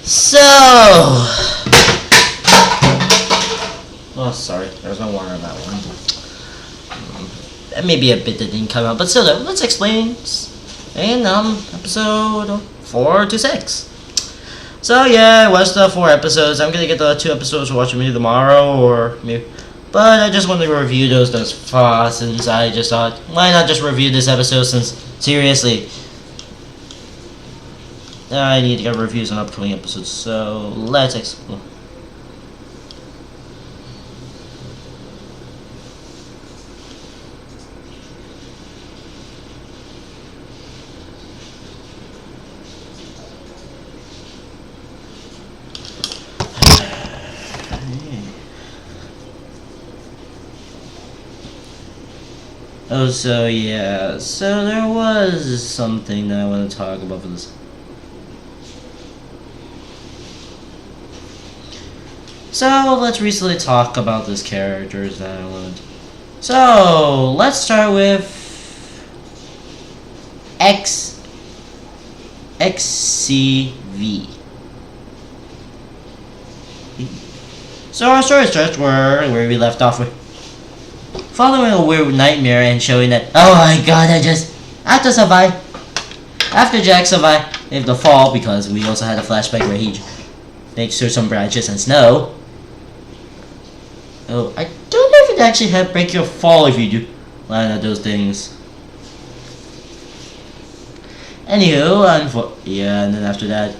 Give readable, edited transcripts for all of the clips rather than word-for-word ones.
So, oh sorry, there's no water in that one. That may be a bit that didn't come out, but still, let's explain in episode 4 to 6. So yeah, I watched the 4 episodes. I'm gonna get the 2 episodes to watch maybe tomorrow or maybe. But I just wanted to review those fast since I just thought, why not just review this episode since, seriously, I need to get reviews on upcoming episodes, so let's explore. Oh, so yeah, so there was something that I want to talk about for this. So let's recently talk about these characters that I wanted. So let's start with XCV. So our story starts where we left off with following a weird nightmare and showing that, oh my god, I have to survive. After Jack survived the fall, because we also had a flashback where he makes through some branches and snow. Oh, I don't know if it actually help break your fall if you do land at those things. Anywho, yeah, and then after that,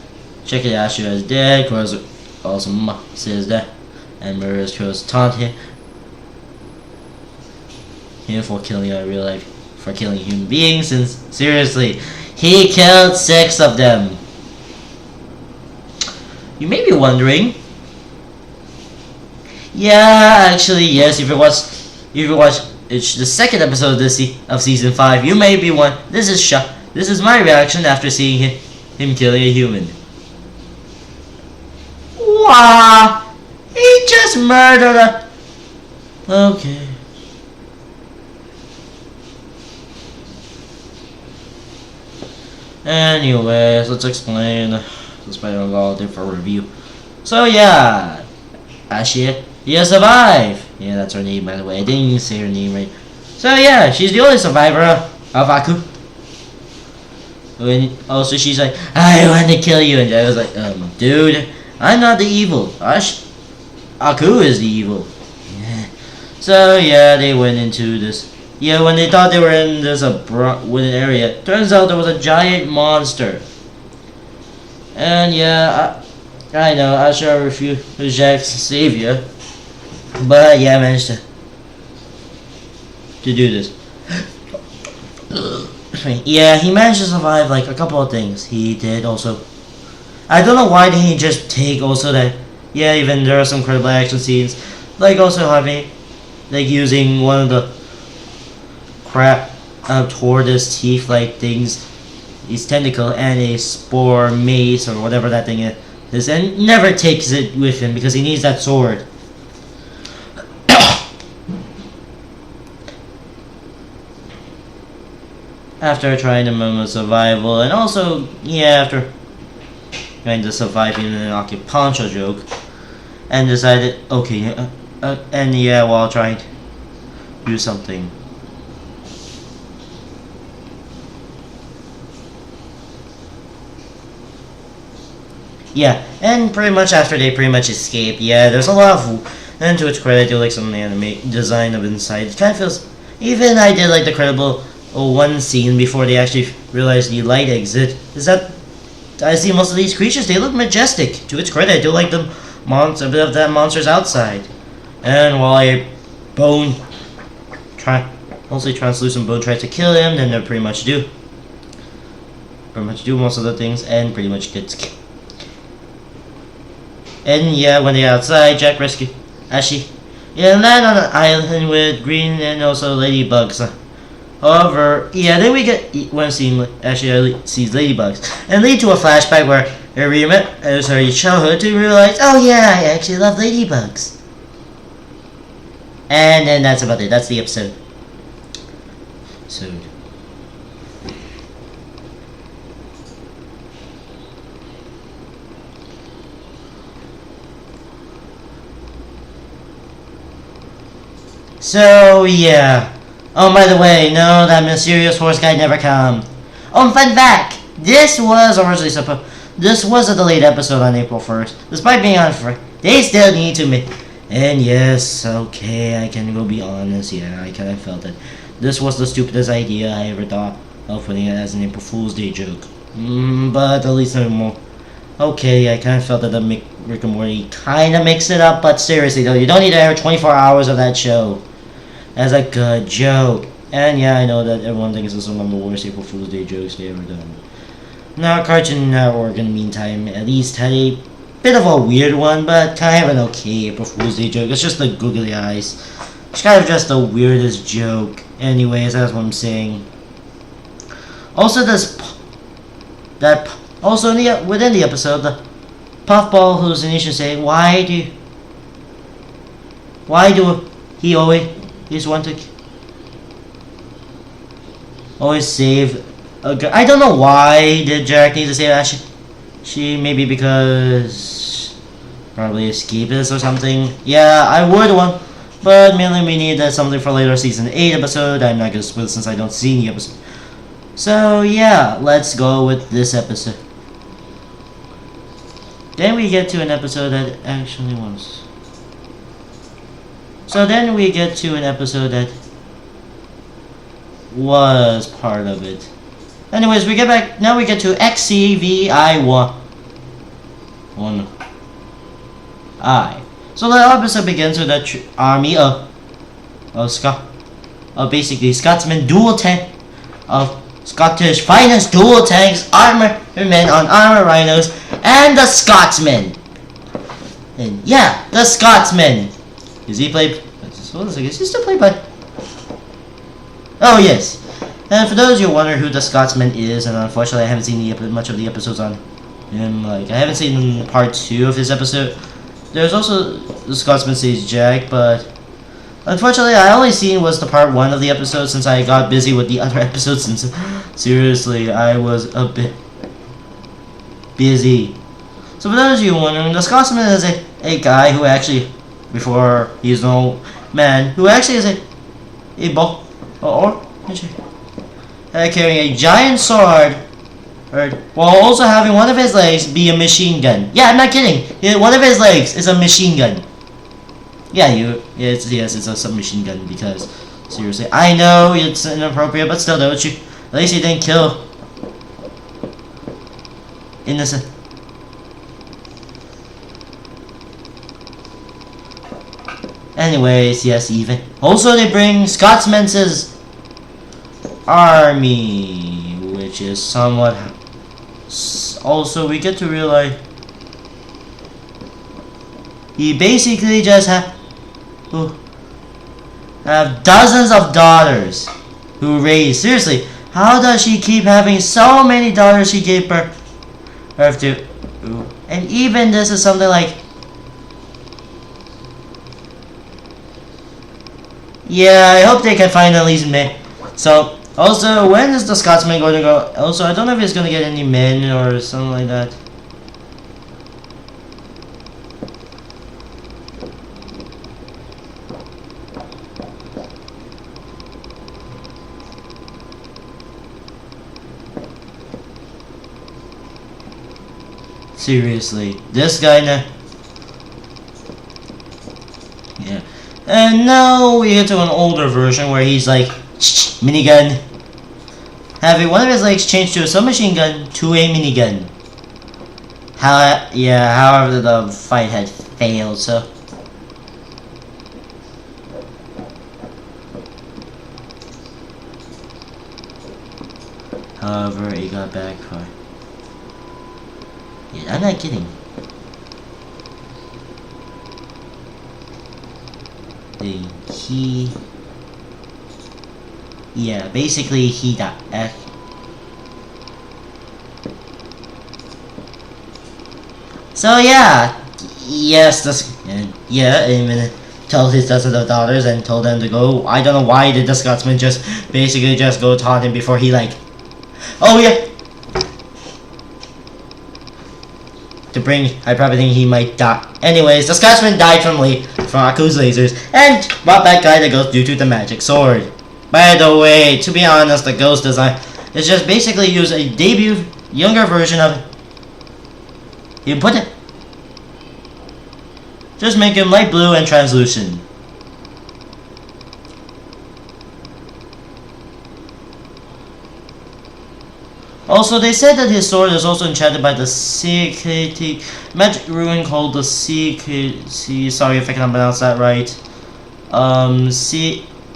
check it out, Ashura is dead, Crows also says that, and Murderous Crows taunt him for killing for killing human beings, since seriously, he killed 6 of them. You may be wondering. Yeah, actually, yes. If you watch it's the 2nd episode of season 5, you may be one. This is my reaction after seeing him killing a human. Wow, he just murdered a. Okay. Anyways, let's explain. Despite a lot of different review. So yeah, Ashia, you survive. Yeah, that's her name by the way. I didn't even say her name right. So yeah, she's the only survivor of Aku. And also she's like, I want to kill you, and I was like, dude, I'm not the evil. Aku is the evil. Yeah. So yeah, they went into this. Yeah, when they thought they were in this wooden area, turns out there was a giant monster. And yeah, I know, I sure refused Jack's savior. But yeah, I managed to do this. Yeah, he managed to survive like a couple of things. He did also. I don't know why didn't he just take also that. Yeah, even there are some credible action scenes, like also having, like using one of the tortoise teeth like things, his tentacle, and a spore mace or whatever that thing is, and never takes it with him because he needs that sword. After trying to moment of survival, and also, yeah, after trying to survive in an acupuncture joke, and decided, okay, and yeah, while trying to do something. Yeah, and pretty much after they pretty much escape, yeah, there's a lot of, and to its credit, I do like some of the anime design of inside. It kind of feels, even I did like the credible one scene before they actually realized the light exit, is that I see most of these creatures, they look majestic. To its credit, I do like the a bit of that monster's outside. And while a mostly translucent bone tries to kill him, then they pretty much do most of the things, and pretty much gets killed. And yeah, when they're outside, Jack rescues Ashi. Yeah, land on an island with green and also ladybugs. However, yeah, then we get one scene Ashi sees ladybugs, and lead to a flashback where we met her childhood to realize, oh yeah, I actually love ladybugs. And then that's about it. That's the episode. So. So yeah. Oh, by the way, no, that mysterious horse guy never come. Oh, fun fact. This was a delayed episode on April 1st. Despite being on Friday, they still need to make. And yes, okay, I can go be honest. Yeah, I kind of felt it. This was the stupidest idea I ever thought of putting it as an April Fool's Day joke. But at least I'm more. Okay, I kind of felt that the Rick and Morty kind of mixed it up, but seriously though, you don't need to air 24 hours of that show as a good joke. And yeah, I know that everyone thinks it's one of the worst April Fool's Day jokes they ever done. Now, Cartoon Network in the meantime at least had a bit of a weird one, but kind of an okay April Fool's Day joke. It's just the googly eyes. It's kind of just the weirdest joke. Anyways, that's what I'm saying. Also, within the episode, the puffball hallucination saying, why do he always want to always save a girl? I don't know why did Jack need to save that. She maybe because probably escapist or something. Yeah, I would want, but mainly we need something for later season 8 episode. I'm not gonna spoil since I don't see any episode. So yeah, let's go with this episode. Then we get to an episode that actually was. So then we get to an episode that was part of it. Anyways, we get back. Now we get to XCVI1. So the episode begins with an army of basically Scotsman dual tank of Scottish finest dual tanks, armor men on armor rhinos, and the Scotsman. And yeah, the Scotsman. Is he played? Is he still played by? Oh yes. And for those of you who wonder who the Scotsman is, and unfortunately I haven't seen much of the episodes on him. Like I haven't seen part 2 of his episode. There's also the Scotsman says Jack, but unfortunately I only seen was the part 1 of the episode since I got busy with the other episodes. Since seriously I was a bit busy. So for those of you wondering, the Scotsman is a guy who actually, before he's no man, who actually is carrying a giant sword, while also having one of his legs be a machine gun. Yeah, I'm not kidding. One of his legs is a machine gun. Yeah, it's a submachine gun because seriously, I know it's inappropriate, but still, don't you? At least he didn't kill innocent. Anyways, yes, even. Also, they bring Scotsman's army, which is somewhat. Also, we get to realize he basically just have dozens of daughters who raise. Seriously, how does she keep having so many daughters she gave birth to? And even this is something like. Yeah, I hope they can find at least men. So, also, when is the Scotsman going to go? Also, I don't know if he's going to get any men or something like that. Seriously, this guy now. Yeah. And now we get to an older version where he's like, minigun. Having one of his legs changed to a submachine gun to a minigun. However, the fight had failed, so. However, he got back for. Yeah, I'm not kidding. Basically he died. So yeah, yes, and told his dozens of daughters and told them to go. I don't know why did the Scotsman just basically just go taunt him before he like, oh yeah. To bring, I probably think he might die. Anyways, the Scotsman died from Aku's lasers and brought back Guy the Ghost due to the magic sword. By the way, to be honest, the ghost design is just basically use a debut, younger version of it. You put it. Just make him light blue and translucent. Also, they said that his sword is also enchanted by the secret magic rune called the secret. Sorry if I can't pronounce that right.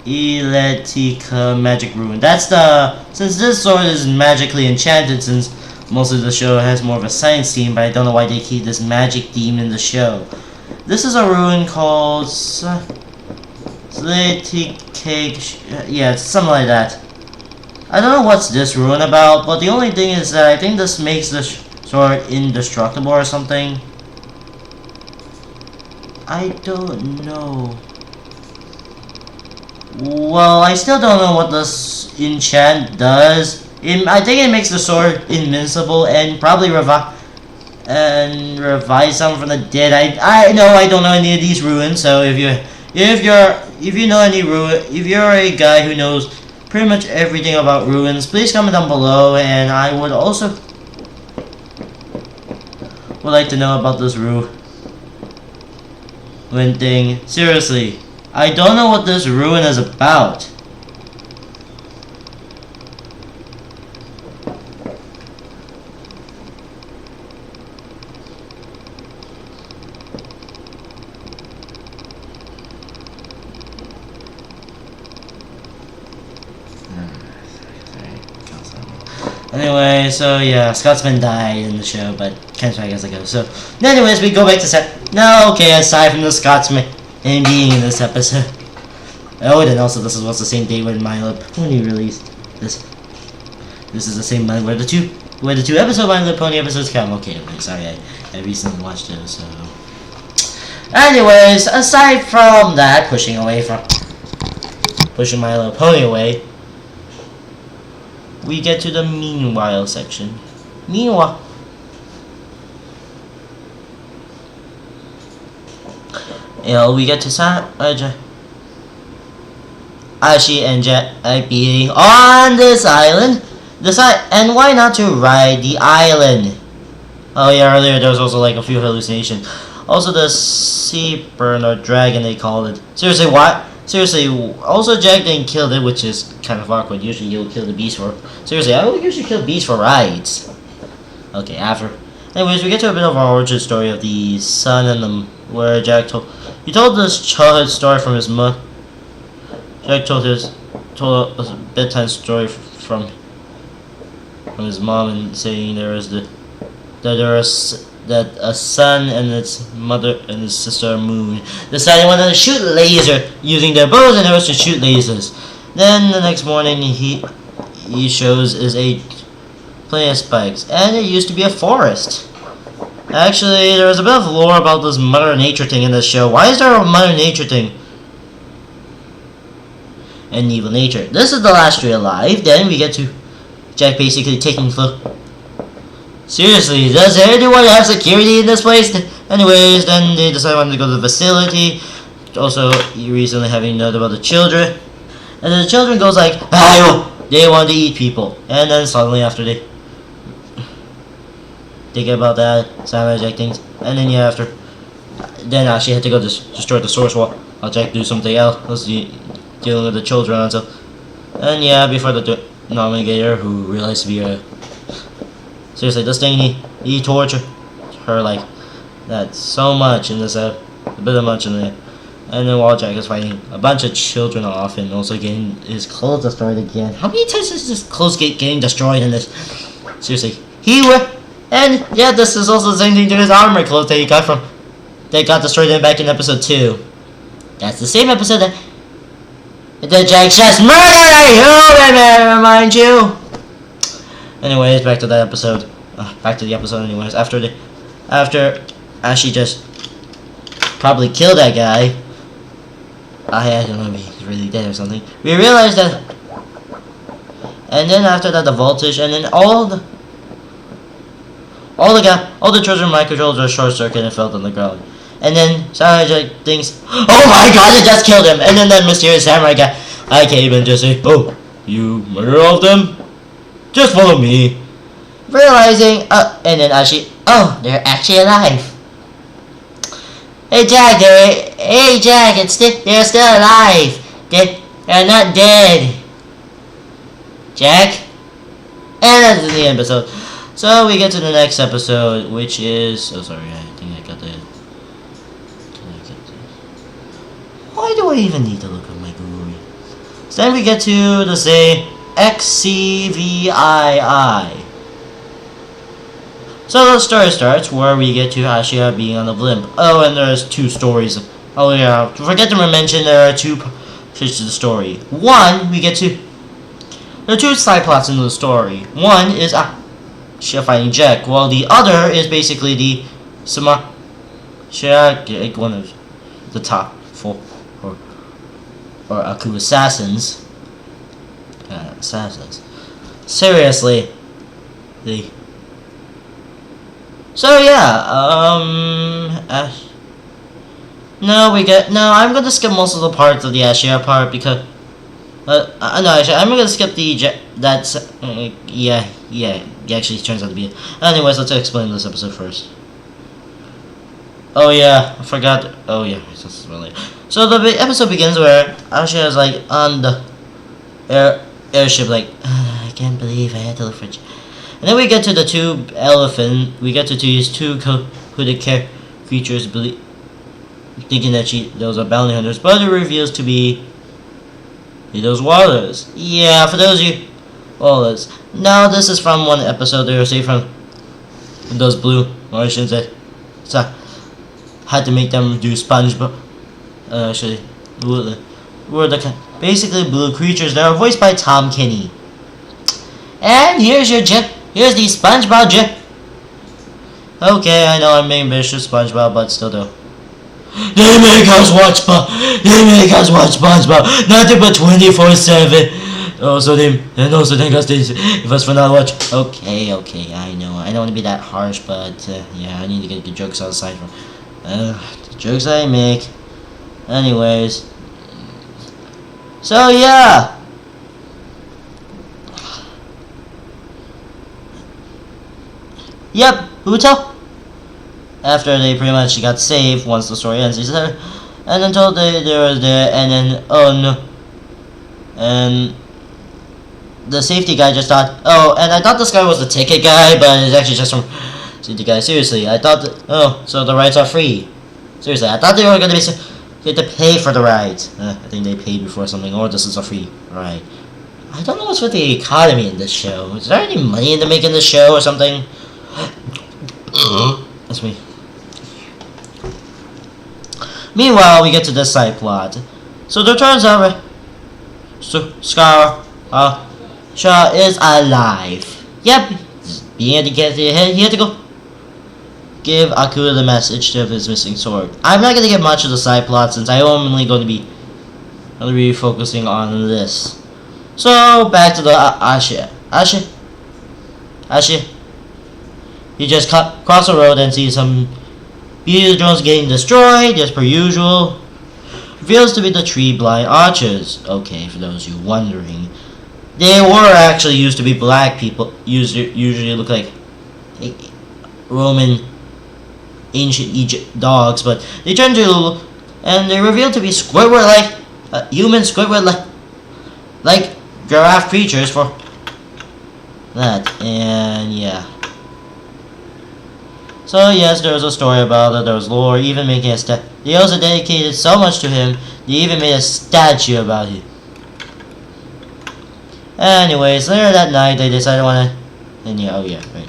Eletica magic rune. That's the. Since this sword is magically enchanted, since most of the show has more of a science theme, but I don't know why they keep this magic theme in the show. This is a rune called Eletica. Yeah, it's something like that. I don't know what's this rune about, but the only thing is that I think this makes the sword indestructible or something. I don't know. Well, I still don't know what this enchant does. I think it makes the sword invincible and probably revive someone from the dead. I know I don't know any of these runes, so if you know any rune, if you're a guy who knows pretty much everything about ruins, please comment down below, and I would also like to know about this ruin thing. Seriously, I don't know what this ruin is about. Anyway, so yeah, Scotsman died in the show, but came back as I go. So, anyways, we go back to set. No, okay, aside from the Scotsman and being in this episode. Oh, and also this was the same day when My Little Pony released this. This is the same month where the two episode My Little Pony episodes come. Okay, sorry, I recently watched it, so. Anyways, aside from that, pushing My Little Pony away. We get to the meanwhile section. Meanwhile, we get to Ashi and Jack being on this island. And why not to ride the island? Oh yeah, earlier there was also like a few hallucinations. Also the sea burn or dragon they called it. Seriously, what? Seriously, also Jack didn't kill it, which is kind of awkward. Usually you'll kill the beast for... Seriously, I would usually kill beasts for rides. Okay, after. Anyways, we get to a bit of our origin story of the son and where Jack told... He told this childhood story from his mother. Jack told a bedtime story from his mom and saying that a sun and its mother and his sister Moon decided they wanted to shoot laser using their bows and arrows to shoot lasers. Then the next morning he shows is a plenty of spikes, and it used to be a forest. Actually, there was a bit of lore about this Mother Nature thing in this show. Why is there a Mother Nature thing? And evil nature. This is the last tree alive. Then we get to Jack basically taking Seriously, does anyone have security in this place? Anyways, then they decided to go to the facility. Also, recently having note about the children. And then the children goes like, they want to eat people. And then suddenly after they think about that, Simon Jack things. And then yeah, after. Then she had to go destroy the source wall. I'll Jack do something else. Dealing with the children and stuff. And yeah, before the navigator, who realized to be a... Seriously, this thing, he tortured her like that so much in this a bit of much in there. And then while Jack is fighting a bunch of children off and also getting his clothes destroyed again. How many times is this clothes getting destroyed in this? Seriously, and yeah, this is also the same thing to his armor clothes that he got got destroyed back in episode 2. That's the same episode that Jack just murdered a human, mind you. Anyways, back to that episode. Back to the episode anyways. After Ashi just probably killed that guy. I don't know if he's really dead or something. We realized that... And then after that, the voltage, and then all the children microcontrollers are short circuit and fell on the ground. And then Samurai thinks, oh my god, I just killed him. And then that mysterious samurai guy, I can't even just say, oh, you murder all of them? Just follow me. Realizing, and then Ashi, oh, they're actually alive. Hey Jack, they're still alive. They're not dead. Jack? And that's the end episode. So we get to the next episode, which is, oh sorry, I think I got the. Why do I even need to look at my Google? So then we get to the say XCVII. So the story starts where we get to Ashia being on the blimp. Oh, and there's two stories. Oh yeah, forget to mention there are two parts to the story. One, we get to. There are two side plots in the story. One is Ashia fighting Jack, while the other is basically the one of the top four or Aku assassins. Assassins. Seriously, So yeah, I'm gonna skip most of the parts of the Ashia part because, no, actually, I'm gonna skip it actually turns out to be it. Anyways, let's explain this episode first. Oh yeah, I forgot, oh yeah, this is really. So the episode begins where Ashia is like on the airship like, I can't believe I had to look for and then we get to the we get to these two hooded creatures thinking that those are bounty hunters, but it reveals to be those waters. Yeah, for those of you, now this is from one episode they were saying from those blue Martians that had to make them do SpongeBob. Actually, were the basically blue creatures that are voiced by Tom Kenny. And here's the SpongeBob gif. Okay, I know I'm being vicious SpongeBob, but still though. They make us watch SpongeBob, nothing but 24/7. Also they think us if us for not watch. Okay, I know. I don't want to be that harsh, but yeah, I need to get the jokes outside from the jokes I make. Anyways, so yeah. Yep, Uto. After they pretty much got saved once the story ends, he said, and then told they were there, and then oh no, and the safety guy just thought, oh, and I thought this guy was the ticket guy, but it's actually just from safety guy. Seriously, I thought oh, so the rides are free. Seriously, I thought they were gonna be you had to pay for the rides. I think they paid before something, or this is a free ride. I don't know what's with the economy in this show. Is there any money in the making this show or something? That's me. Meanwhile, we get to this side plot. So there turns out Scar Shaw is alive. Yep. He had to go give Akira the message of his missing sword. I'm not gonna get much of the side plot since I'm only going to be focusing on this. So back to the Ashia. You just cross the road and see some Beetlejuice drones getting destroyed, as per usual. Reveals to be the Tree Blind Archers. Okay, for those of you wondering. They were actually used to be black people, usually look like Roman, ancient Egypt dogs, but they turned to, and they revealed to be Squidward-like, human Squidward-like giraffe creatures for that, and yeah. So yes, there was a story about it, there was lore, even making a they also dedicated so much to him, they even made a statue about him. Anyways, later that night, they decided and yeah, oh yeah, right.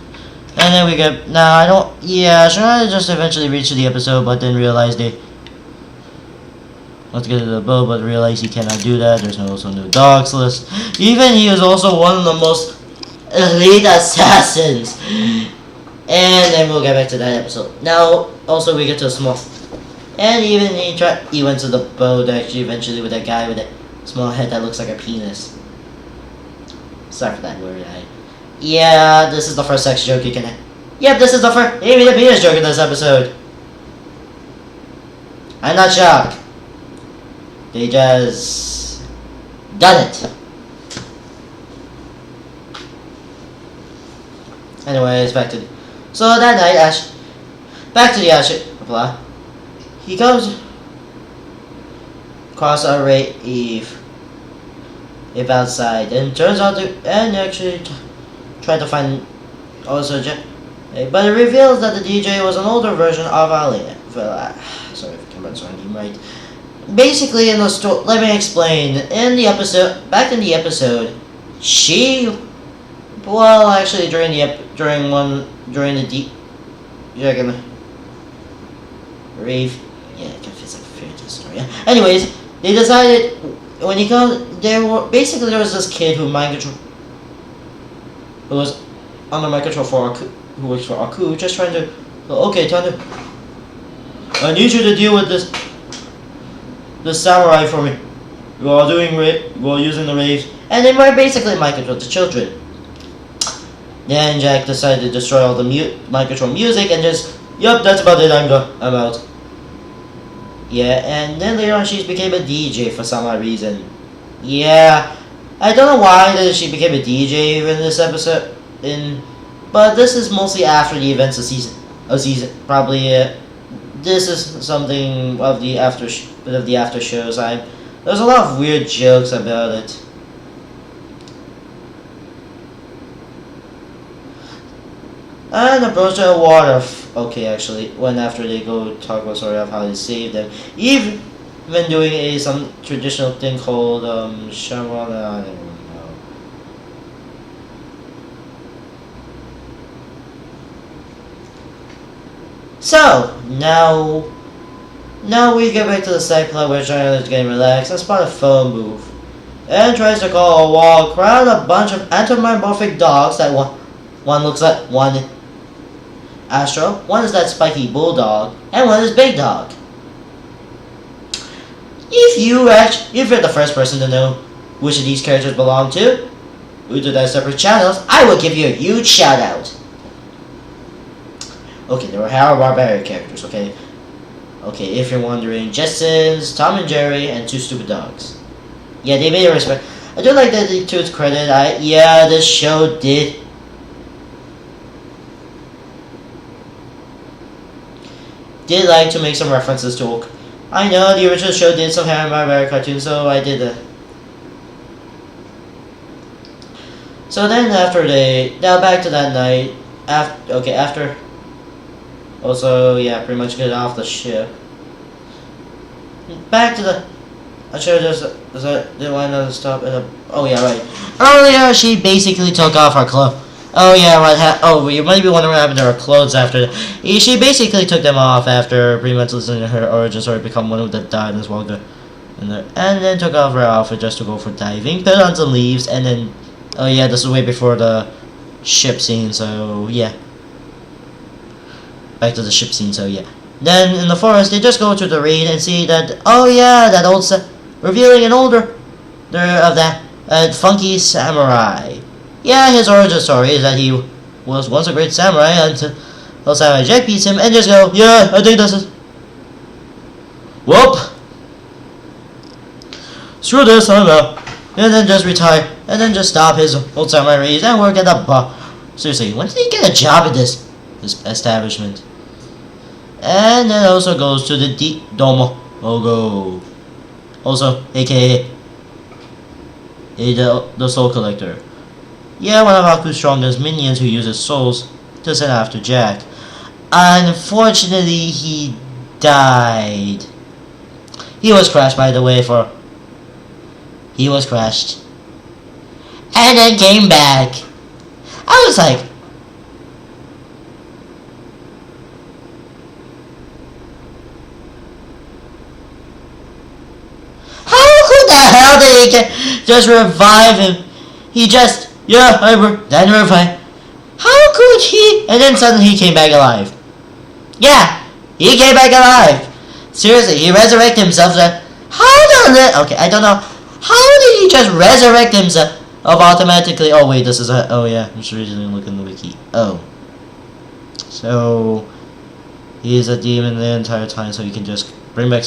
And then we get, should I just eventually reach the episode, but then realize let's get to the boat, but realize he cannot do that, there's also no dogs list. Even he is also one of the most elite assassins. And then we'll get back to that episode. Now, also we get to a small, and even he went to the boat actually eventually with that guy with that small head that looks like a penis. Sorry for that word. Yeah, this is the first sex joke you can have. Yep, this is the first penis joke in this episode. I'm not shocked. They just done it. Anyways, so that night, back to the Ash blah. He goes across a rave outside and turns out to actually try to find also but it reveals that the DJ was an older version of Ali. Sorry if I can pronounce her name right. Basically, in the story, let me explain. Back in the episode, she, well, actually during the rave, yeah, it kind of feels like a fairy tale story. Yeah. Anyways, they decided when he comes, there was this kid who was under mind control for who works for Aku, just trying to, okay, Thunder, I need you to deal with this samurai for me. You are using the raves, and they were basically mind control the children. Then Jack decided to destroy all the mind control music and just, yup, that's about it. I'm out. Yeah, and then later on she became a DJ for some odd reason. Yeah, I don't know why she became a DJ in this episode. But this is mostly after the events of season. Probably this is something of the after shows. There's a lot of weird jokes about it. And approach the water. Okay, actually, when after they go talk about story of how they saved them, even doing some traditional thing called Sharon. I don't know. So now we get back to the side plot where Charlie is getting relaxed and spot a phone booth and tries to call a wall crowd a bunch of anthropomorphic dogs that one looks like one Astro, one is that spiky bulldog, and one is Big Dog. If you're the first person to know which of these characters belong to, we do that separate channels, I will give you a huge shout out. Okay, there were Hanna-Barbera characters, okay? Okay, if you're wondering, Jetsons, Tom and Jerry, and Two Stupid Dogs. Yeah, they made a respect. I do like that to its credit, this show did like to make some references to. I know the original show did some Hanna-Barbera cartoons, so I did that. So then now back to that night. After. Also, yeah, pretty much get off the ship. Back to the. I'm sure did I not stop at a. Oh yeah, right. Earlier, she basically took off her clothes. Oh yeah, you might be wondering what happened to her clothes after that. She basically took them off after pretty much listening to her origin story, become one of the died as well, and then took off her outfit just to go for diving, put on some leaves, and then, oh yeah, this is way before the ship scene, so yeah. Back to the ship scene, so yeah. Then in the forest, they just go to the raid and see that, oh yeah, that old revealing an older of that funky samurai. Yeah, his origin story is that he was once a great samurai until Samurai Jack beats him and just go, yeah, I think this is. Whoop! Screw this, I'm out. And then just retire. And then just stop his old samurai race and work at the bar. Seriously, when did he get a job at this establishment? And then also goes to the Domo Ogo. Also, aka the Soul Collector. Yeah, one of Aku's strongest minions who uses souls to send after Jack. Unfortunately, he died. He was crashed, by the way, He was crashed. And then came back. I was like... How the hell did he just revive him? He just... Yeah, then revive. How could he... And then suddenly he came back alive. Yeah, he came back alive. Seriously, he resurrected himself. Okay, I don't know. How did he just resurrect himself automatically? Oh wait, this is a... Oh yeah, I'm just reading and looking in the wiki. Oh. So... He is a demon the entire time, so he can just bring back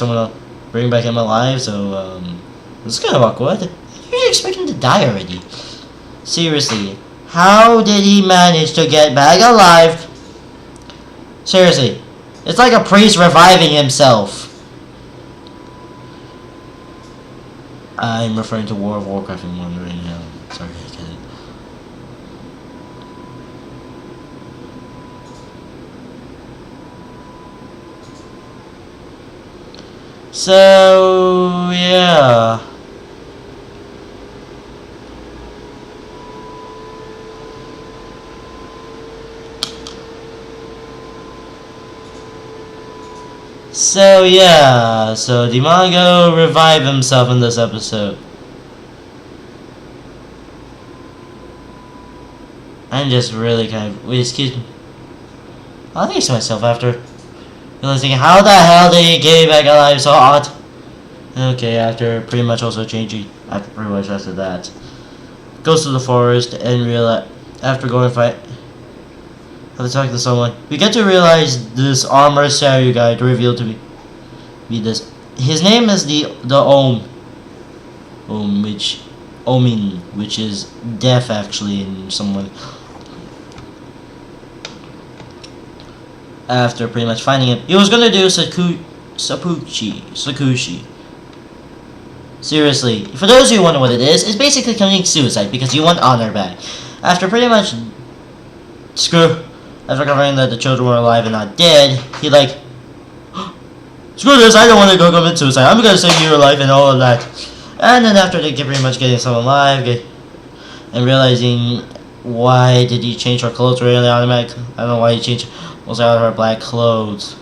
bring back him alive. So it's kind of awkward. You're expecting him to die already. Seriously, how did he manage to get back alive? Seriously, it's like a priest reviving himself. I'm referring to World of Warcraft and wondering how. Sorry, I get it. So yeah. So yeah, so Dimago revived himself in this episode. I'm just really kind of... Wait, excuse me. I'll think to myself after realizing how the hell did he get back alive so odd? Okay, after pretty much also changing, after that, goes to the forest and realize, after going fight, after talking to someone, we get to realize this armor Saryu guy revealed to be this. His name is the Omin, which is death actually in someone. After pretty much finding him, he was gonna do Sakushi. Seriously, for those who wonder what it is, it's basically committing suicide because you want honor back. After pretty much after covering that the children were alive and not dead, he like, screw this, I don't want to go commit suicide, I'm gonna save your life and all of that. And then after they pretty much getting someone alive and realizing why did he change her clothes really automatic, I don't know why he changed also out of her black clothes.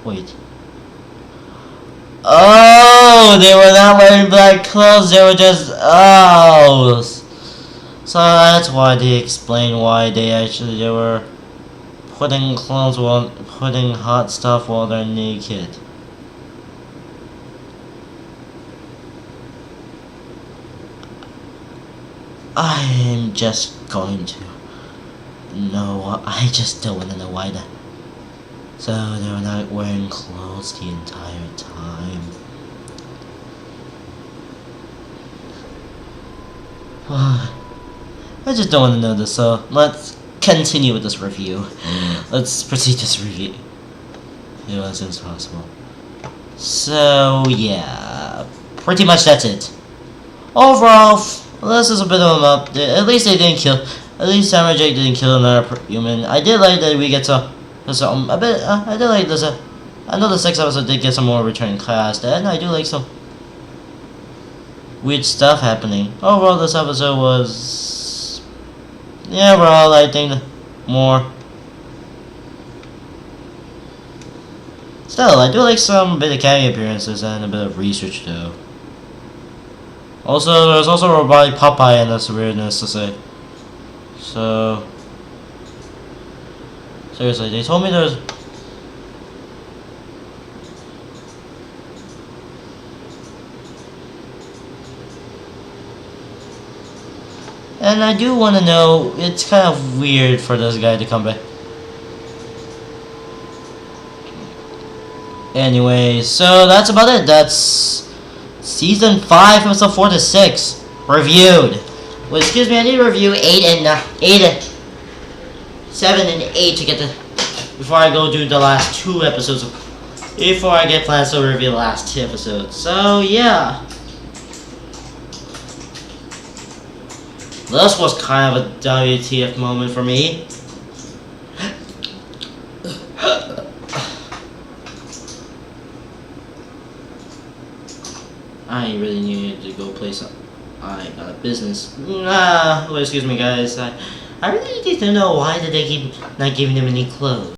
Wait. Oh, they were not wearing black clothes, they were just... Oh. So that's why they explained why they were putting hot stuff while they're naked. I'm just going to know. I just don't want to know why that. So they were not wearing clothes the entire time. I just don't want to know this, so let's continue with this review. Let's proceed this review as soon as possible. So yeah, pretty much that's it. Overall, this is a bit of an update. At least they didn't kill. At least Samurai Jack didn't kill another human. I did like that we get to. A bit. I did like this. I know the 6th episode did get some more returning cast, and I do like some weird stuff happening. Overall, this episode was, yeah, overall I think more. Still, I do like some bit of cameo appearances and a bit of research though. Also, there's also a robotic Popeye in this weirdness to say. So. Seriously, they told me there's... And I do want to know, it's kind of weird for this guy to come back. Anyway, so that's about it. That's Season 5, Episode 4 to 6. Reviewed. Well, excuse me, I need to review 7 and 8 to get the... Before I go do the last 2 episodes before I get plans to review the last 2 episodes. So, yeah. This was kind of a WTF moment for me. I really needed to go play some... I got a business. Well, excuse me guys. I really need to know why did they keep not giving him any clothes.